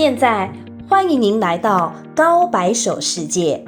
现在，欢迎您来到高白手世界。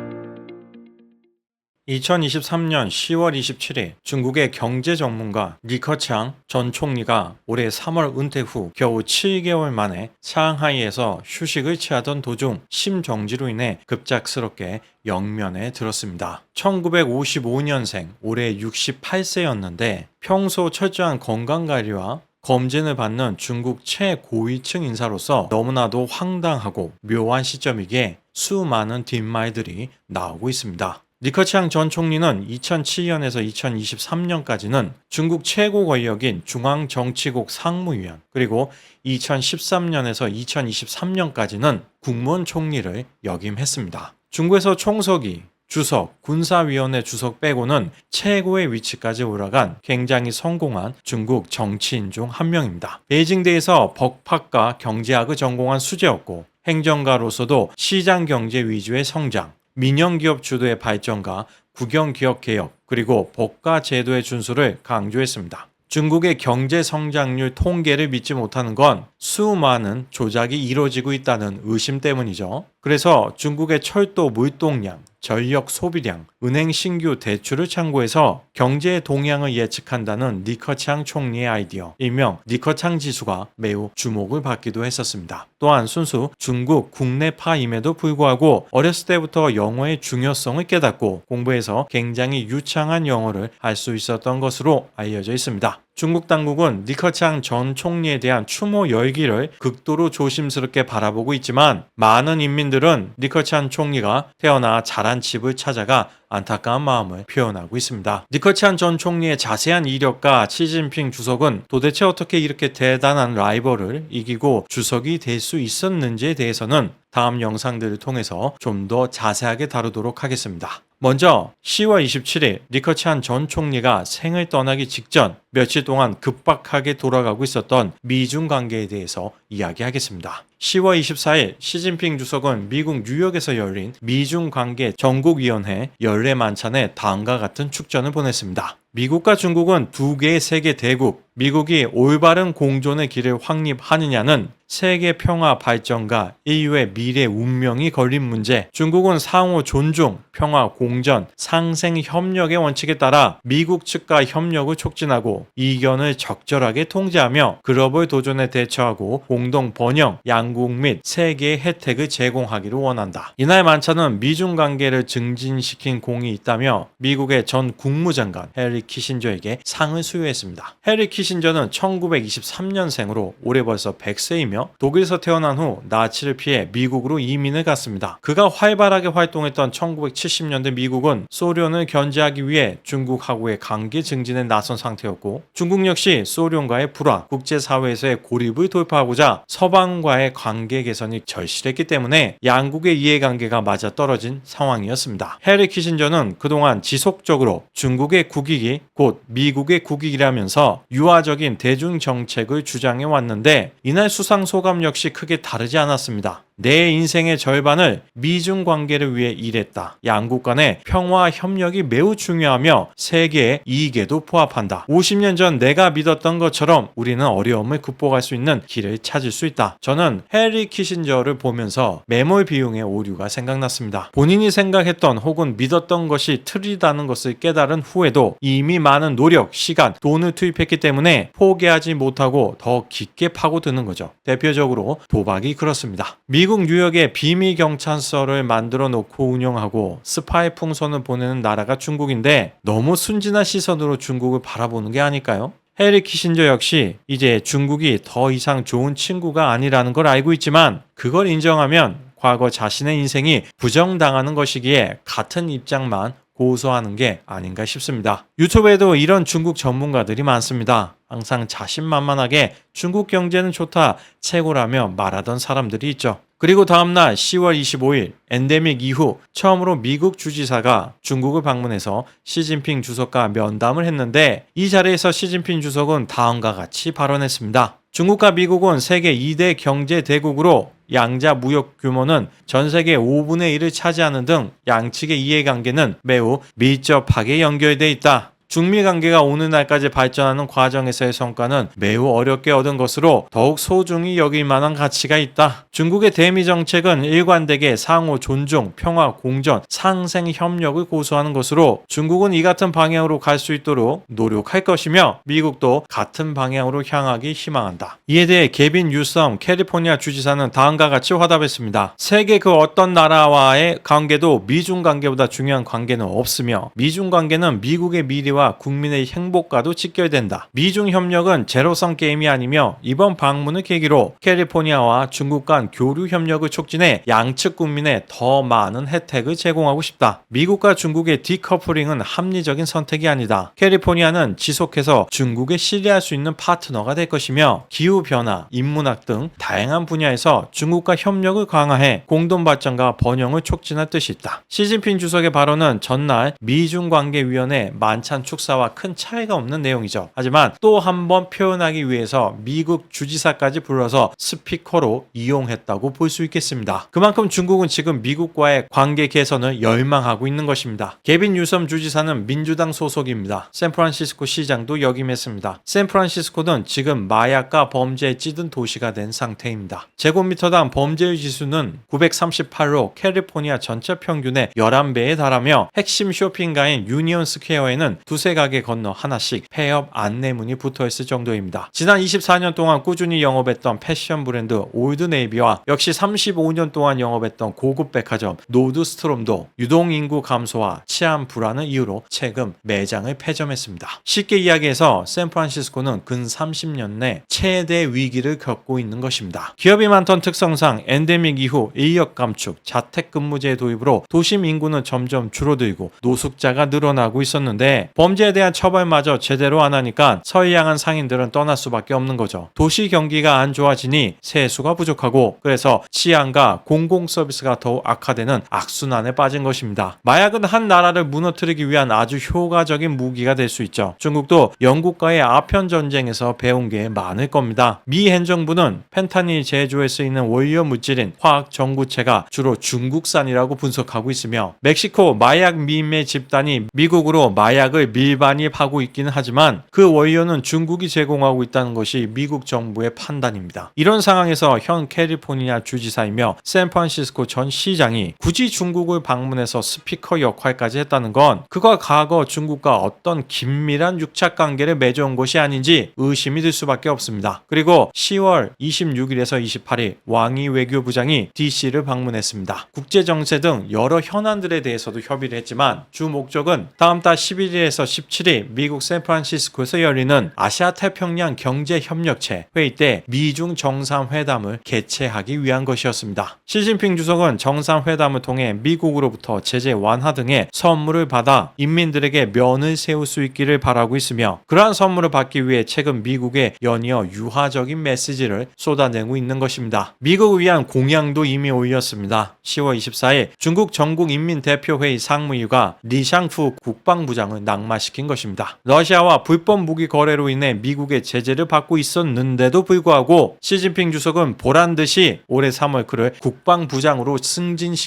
2023년 10월 27일 중국의 경제 전문가 리커창 전 총리가 올해 3월 은퇴 후 겨우 7개월 만에 상하이에서 휴식을 취하던 도중 심정지로 인해 급작스럽게 영면에 들었습니다. 1955년생, 올해 68세였는데 평소 철저한 건강관리와 검진을 받는 중국 최고위층 인사로서 너무나도 황당하고 묘한 시점이기에 수많은 뒷말들이 나오고 있습니다. 리커창 전 총리는 2007년에서 2023년까지는 중국 최고 권력인 중앙정치국 상무위원, 그리고 2013년에서 2023년까지는 국무원 총리를 역임했습니다. 중국에서 총서기, 주석, 군사위원회 주석 빼고는 최고의 위치까지 올라간 굉장히 성공한 중국 정치인 중 한 명입니다. 베이징대에서 법학과 경제학을 전공한 수재였고 행정가로서도 시장경제 위주의 성장, 민영기업 주도의 발전과 국영기업 개혁, 그리고 법과 제도의 준수를 강조했습니다. 중국의 경제 성장률 통계를 믿지 못하는 건 수많은 조작이 이루어지고 있다는 의심 때문이죠. 그래서 중국의 철도 물동량, 전력 소비량, 은행 신규 대출을 참고해서 경제의 동향을 예측한다는 리커창 총리의 아이디어, 일명 리커창 지수가 매우 주목을 받기도 했었습니다. 또한 순수 중국 국내파임에도 불구하고 어렸을 때부터 영어의 중요성을 깨닫고 공부해서 굉장히 유창한 영어를 할 수 있었던 것으로 알려져 있습니다. 중국 당국은 리커창 전 총리에 대한 추모 열기를 극도로 조심스럽게 바라보고 있지만 많은 인민들은 리커창 총리가 태어나 자란 집을 찾아가 안타까운 마음을 표현하고 있습니다. 리커창 전 총리의 자세한 이력과 시진핑 주석은 도대체 어떻게 이렇게 대단한 라이벌을 이기고 주석이 될 수 있었는지에 대해서는 다음 영상들을 통해서 좀 더 자세하게 다루도록 하겠습니다. 먼저 10월 27일 리커창 전 총리가 생을 떠나기 직전 며칠 동안 급박하게 돌아가고 있었던 미중 관계에 대해서 이야기하겠습니다. 10월 24일 시진핑 주석은 미국 뉴욕에서 열린 미중 관계 전국위원회 연례 만찬에 다음과 같은 축전을 보냈습니다. 미국과 중국은 두 개의 세계 대국, 미국이 올바른 공존의 길을 확립하느냐는 세계 평화 발전과 인류의 미래 운명이 걸린 문제, 중국은 상호 존중, 평화 공전, 상생 협력의 원칙에 따라 미국 측과 협력을 촉진하고 이견을 적절하게 통제하며 글로벌 도전에 대처하고 공동 번영, 양국 및 세계의 혜택을 제공하기를 원한다. 이날 만찬은 미중 관계를 증진시킨 공이 있다며 미국의 전 국무장관 해리 키신저에게 상을 수여했습니다. 해리 키신저는 1923년생으로 올해 벌써 100세이며 독일에서 태어난 후 나치를 피해 미국으로 이민을 갔습니다. 그가 활발하게 활동했던 1970년대 미국은 소련을 견제하기 위해 중국하고의 관계 증진에 나선 상태였고 중국 역시 소련과의 불화, 국제사회에서의 고립을 돌파하고자 서방과의 관계 개선이 절실했기 때문에 양국의 이해관계가 맞아떨어진 상황이었습니다. 해리 키신저는 그동안 지속적으로 중국의 국익이 곧 미국의 국익이라면서 유화적인 대중정책을 주장해 왔는데 이날 수상소감 역시 크게 다르지 않았습니다. 내 인생의 절반을 미중 관계를 위해 일했다. 양국 간의 평화 협력이 매우 중요하며 세계의 이익에도 포함한다. 50년 전 내가 믿었던 것처럼 우리는 어려움을 극복할 수 있는 길을 찾을 수 있다. 저는 해리 키신저를 보면서 매몰 비용의 오류가 생각났습니다. 본인이 생각했던 혹은 믿었던 것이 틀리다는 것을 깨달은 후에도 이미 많은 노력, 시간, 돈을 투입했기 때문에 포기하지 못하고 더 깊게 파고드는 거죠. 대표적으로 도박이 그렇습니다. 미국 뉴욕에 비밀 경찰서를 만들어 놓고 운영하고 스파이 풍선을 보내는 나라가 중국인데 너무 순진한 시선으로 중국을 바라보는 게 아닐까요? 해리 키신저 역시 이제 중국이 더 이상 좋은 친구가 아니라는 걸 알고 있지만 그걸 인정하면 과거 자신의 인생이 부정당하는 것이기에 같은 입장만 고소하는 게 아닌가 싶습니다. 유튜브에도 이런 중국 전문가들이 많습니다. 항상 자신만만하게 중국 경제는 좋다, 최고라며 말하던 사람들이 있죠. 그리고 다음날 10월 25일 엔데믹 이후 처음으로 미국 주지사가 중국을 방문해서 시진핑 주석과 면담을 했는데 이 자리에서 시진핑 주석은 다음과 같이 발언했습니다. 중국과 미국은 세계 2대 경제 대국으로 양자 무역 규모는 전 세계 5분의 1을 차지하는 등 양측의 이해관계는 매우 밀접하게 연결돼 있다. 중미 관계가 오늘날까지 발전하는 과정에서의 성과는 매우 어렵게 얻은 것으로 더욱 소중히 여길 만한 가치가 있다. 중국의 대미 정책은 일관되게 상호 존중, 평화, 공존, 상생 협력을 고수하는 것으로 중국은 이 같은 방향으로 갈 수 있도록 노력할 것이며 미국도 같은 방향으로 향하기 희망한다. 이에 대해 개빈 뉴섬 캘리포니아 주지사는 다음과 같이 화답했습니다. 세계 그 어떤 나라와의 관계도 미중 관계보다 중요한 관계는 없으며 미중 관계는 미국의 미래와 국민의 행복과도 직결된다. 미중 협력은 제로섬 게임이 아니며 이번 방문을 계기로 캘리포니아와 중국 간 교류 협력을 촉진해 양측 국민에 더 많은 혜택을 제공하고 싶다. 미국과 중국의 디커플링은 합리적인 선택이 아니다. 캘리포니아는 지속해서 중국에 신뢰할 수 있는 파트너가 될 것이며 기후변화, 인문학 등 다양한 분야에서 중국과 협력을 강화해 공동발전과 번영을 촉진할 뜻이 있다. 시진핑 주석의 발언은 전날 미중관계위원회 만찬 축사와 큰 차이가 없는 내용이죠. 하지만 또 한 번 표현하기 위해서 미국 주지사까지 불러서 스피커로 이용했다고 볼 수 있겠습니다. 그만큼 중국은 지금 미국과의 관계 개선을 열망하고 있는 것입니다. 개빈 뉴섬 주지사는 민주당 소속입니다. 샌프란시스코 시장도 역임했습니다. 샌프란시스코는 지금 마약과 범죄에 찌든 도시가 된 상태입니다. 제곱미터당 범죄의 지수는 938로 캘리포니아 전체 평균의 11배에 달하며 핵심 쇼핑가인 유니온 스퀘어에는 두세 가게 건너 하나씩 폐업 안내문이 붙어있을 정도입니다. 지난 24년 동안 꾸준히 영업했던 패션 브랜드 올드네이비와 역시 35년 동안 영업했던 고급 백화점 노드스트롬도 유동인구 감소와 치안 불안을 이유로 최근 매장을 폐점했습니다. 쉽게 이야기해서 샌프란시스코는 근 30년 내 최대 위기를 겪고 있는 것입니다. 기업이 많던 특성상 엔데믹 이후 인력 감축, 자택근무제 도입으로 도심 인구는 점점 줄어들고 노숙자가 늘어나고 있었는데 범죄에 대한 처벌마저 제대로 안 하니까 서희양한 상인들은 떠날 수밖에 없는 거죠. 도시 경기가 안 좋아지니 세수가 부족하고 그래서 치안과 공공서비스가 더욱 악화되는 악순환에 빠진 것입니다. 마약은 한 나라를 무너뜨리기 위한 아주 효과적인 무기가 될 수 있죠. 중국도 영국과의 아편 전쟁에서 배운 게 많을 겁니다. 미 행정부는 펜타닐 제조에 쓰이는 원료 물질인 화학 전구체가 주로 중국산이라고 분석하고 있으며 멕시코 마약 미매 집단이 미국으로 마약을 밀반입하고 있기는 하지만 그 원료는 중국이 제공하고 있다는 것이 미국 정부의 판단입니다. 이런 상황에서 현 캘리포니아 주지사이며 샌프란시스코 전 시장이 굳이 중국을 방문해서 스피커 역할까지 했다는 건 그가 과거 중국과 어떤 긴밀한 육착관계를 맺어온 것이 아닌지 의심이 들 수밖에 없습니다. 그리고 10월 26일에서 28일 왕이 외교부장이 DC를 방문했습니다. 국제정세 등 여러 현안들에 대해서도 협의를 했지만 주 목적은 다음 달 11일에서 17일 미국 샌프란시스코에서 열리는 아시아태평양 경제협력체 회의 때 미중 정상회담을 개최하기 위한 것이었습니다. 시진핑 주석은 정상회담을 통해 미국으로부터 제재 완화 등의 선물을 받아 인민들에게 면을 세울 수 있기를 바라고 있으며 그러한 선물을 받기 위해 최근 미국에 연이어 유화적인 메시지를 쏟아내고 있는 것입니다. 미국을 위한 공약도 이미 올렸습니다. 10월 24일 중국 전국인민대표회의 상무위가 리샹푸 국방부장을 낙마시킨 것입니다. 러시아와 불법 무기 거래로 인해 미국의 제재를 받고 있었는데도 불구하고 시진핑 주석은 보란듯이 올해 3월 그를 국방부장으로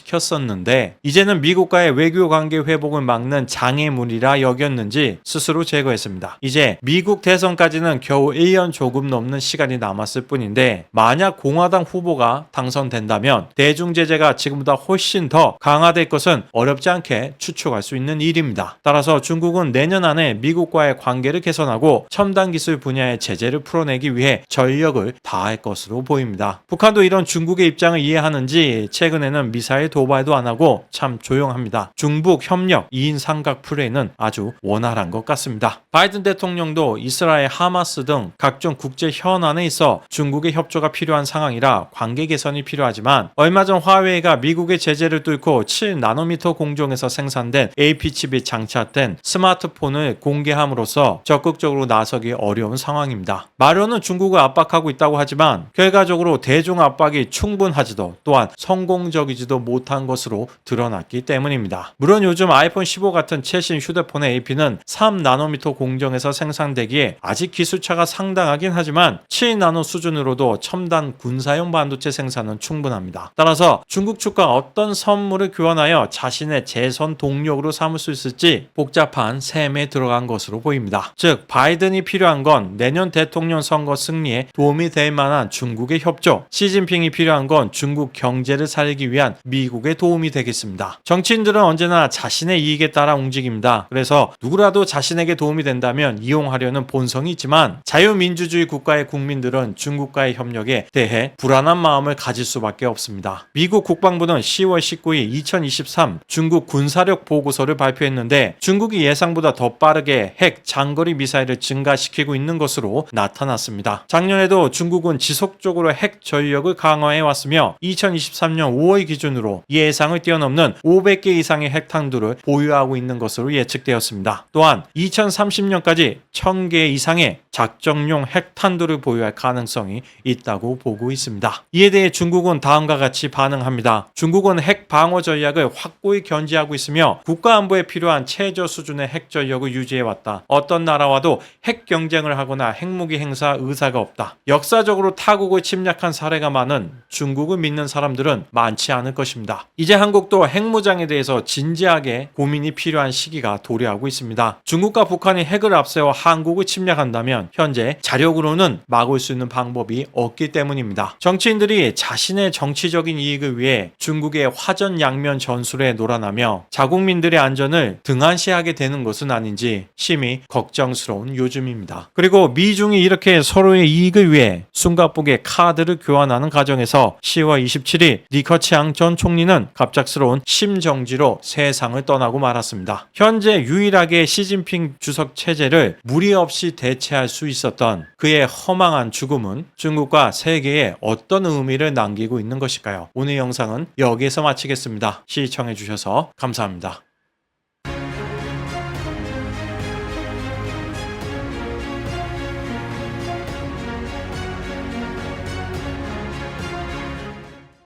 승진시켰었는데 이제는 미국과의 외교관계 회복을 막는 장애물이라 여겼는지 스스로 제거했습니다. 이제 미국 대선까지는 겨우 1년 조금 넘는 시간이 남았을 뿐인데 만약 공화당 후보가 당선된다면 대중 제재가 지금보다 훨씬 더 강화될 것은 어렵지 않게 추측할 수 있는 일입니다. 따라서 중국은 내년 안에 미국과의 관계를 개선하고 첨단 기술 분야의 제재를 풀어내기 위해 전력을 다할 것으로 보입니다. 북한도 이런 중국의 입장을 이해하는지 최근에는 미사일 도발도 안 하고 참 조용합니다. 중북 협력 2인 삼각 플레이는 아주 원활한 것 같습니다. 바이든 대통령도 이스라엘 하마스 등 각종 국제 현안에 있어 중국의 협조가 필요한 상황이라 관계 개선이 필요하지만 얼마 전 화웨이가 미국의 제재를 뚫고 7나노미터 공정에서 생산된 AP칩이 장착된 스마트폰을 공개함으로써 적극적으로 나서기 어려운 상황입니다. 마료는 중국을 압박하고 있다고 하지만 결과적으로 대중 압박이 충분하지도 또한 성공적이지도 못한 것으로 드러났기 때문입니다. 물론 요즘 아이폰 15 같은 최신 휴대폰의 AP는 3나노미터 공정에서 생산되기에 아직 기술차가 상당하긴 하지만 7나노 수준으로도 첨단 군사용 반도체 생산은 충분합니다. 따라서 중국 측과 어떤 선물을 교환하여 자신의 재선 동력으로 삼을 수 있을지 복잡한 셈에 들어간 것으로 보입니다. 즉 바이든이 필요한 건 내년 대통령 선거 승리에 도움이 될 만한 중국의 협조, 시진핑이 필요한 건 중국 경제를 살리기 위한 미국의 도움이 되겠습니다. 정치인들은 언제나 자신의 이익에 따라 움직입니다. 그래서 누구라도 자신에게 도움이 된다면 이용하려는 본성이 있지만 자유민주주의 국가의 국민들은 중국과의 협력에 대해 불안한 마음을 가질 수밖에 없습니다. 미국 국방부는 10월 19일 2023 중국 군사력 보고서를 발표했는데 중국이 예상보다 더 빠르게 핵 장거리 미사일을 증가시키고 있는 것으로 나타났습니다. 작년에도 중국은 지속적으로 핵 전력을 강화해 왔으며 2023년 5월 기준으로 예상을 뛰어넘는 500개 이상의 핵탄두를 보유하고 있는 것으로 예측되었습니다. 또한 2030년까지 1000개 이상의 작정용 핵탄두를 보유할 가능성이 있다고 보고 있습니다. 이에 대해 중국은 다음과 같이 반응합니다. 중국은 핵 방어 전략을 확고히 견지하고 있으며 국가 안보에 필요한 최저 수준의 핵 전력을 유지해왔다. 어떤 나라와도 핵 경쟁을 하거나 핵무기 행사 의사가 없다. 역사적으로 타국을 침략한 사례가 많은 중국을 믿는 사람들은 많지 않을 것입니다. 이제 한국도 핵무장에 대해서 진지하게 고민이 필요한 시기가 도래하고 있습니다. 중국과 북한이 핵을 앞세워 한국을 침략한다면 현재 자력으로는 막을 수 있는 방법이 없기 때문입니다. 정치인들이 자신의 정치적인 이익을 위해 중국의 화전양면 전술에 놀아나며 자국민들의 안전을 등한시하게 되는 것은 아닌지 심히 걱정스러운 요즘입니다. 그리고 미중이 이렇게 서로의 이익을 위해 숨가쁘게 카드를 교환하는 과정에서 10월 27일 리커치앙 전 총리는 갑작스러운 심정지로 세상을 떠나고 말았습니다. 현재 유일하게 시진핑 주석 체제를 무리 없이 대체할 수 있었던 그의 허망한 죽음은 중국과 세계에 어떤 의미를 남기고 있는 것일까요? 오늘 영상은 여기에서 마치겠습니다. 시청해주셔서 감사합니다.